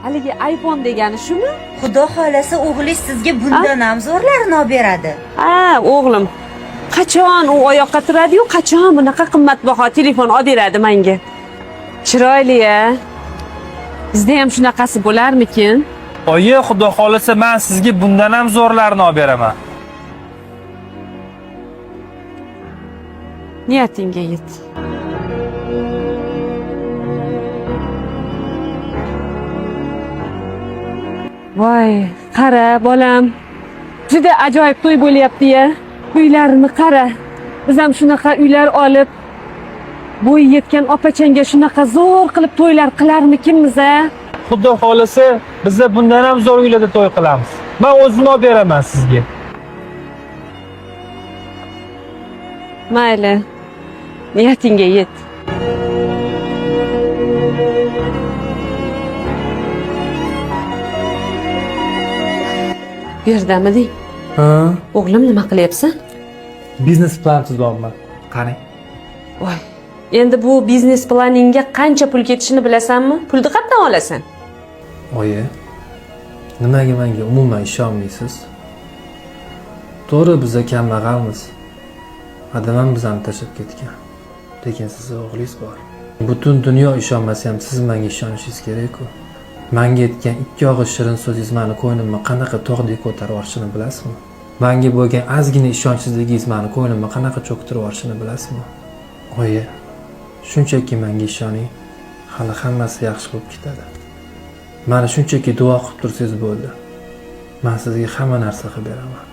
Haligi iPhone degani shumi? Xudo xolasa o'g'lingiz sizga bundan ham zo'rlarini olib beradi. Ha, o'g'lim. Qachon u oyoqqa turadi-yu, qachon bunaqa qimmatbaho telefon olib beradi menga. Chiroyli-a. Bizda ham shunaqasi bo'larmikin? Oyi, xudo xolasa men sizga bundan ham zo'rlarini olib beraman. Niyatingga yet. Voy, qara bolam. Juda ajoyib to'y bo'lyapti-ya. Uylarini qara. Biz ham shunaqa uylar olib, bo'y yetgan opachanga shunaqa zo'r qilib to'ylar qilarmikinmiz-a? Xudo xolasa biz bundan ham zo'r uylarda to'y qilamiz. Men o'zim olib beraman sizga. Mayli. Niyatingga yet. Bu yerdamiding? Ha, O'g'lim nima qilyapsan? biznes plan tuzyapman. Qarang. Voy. Endi bu biznes planingga qancha pul ketishini bilasanmi? Pulni qayerdan olasan? Oyi, nimaga menga umuman ishonmaysiz? To'g'ri, biz kambag'almiz. Adamam bizani tashlab ketgan. Lekin siz o'g'lingiz bor. Butun dunyo ishonmasa ham siz menga ishonishingiz kerak-ku. Menga aytgan ikki og'iz shirin so'zingiz meni ko'nglimni qanaqa tog'dek ko'tarib yuborishini bilasizmi? Menga bo'lgan ozgina ishonchsizligingiz meni ko'nglimni qanaqa cho'ktirib yuborishini bilasizmi? Oyi, shunchaki menga ishoning, hali hammasi yaxshi bo'lib ketadi. Meni shunchaki duo qilib tursangiz bo'ldi. Men sizga hamma narsa qilib beraman.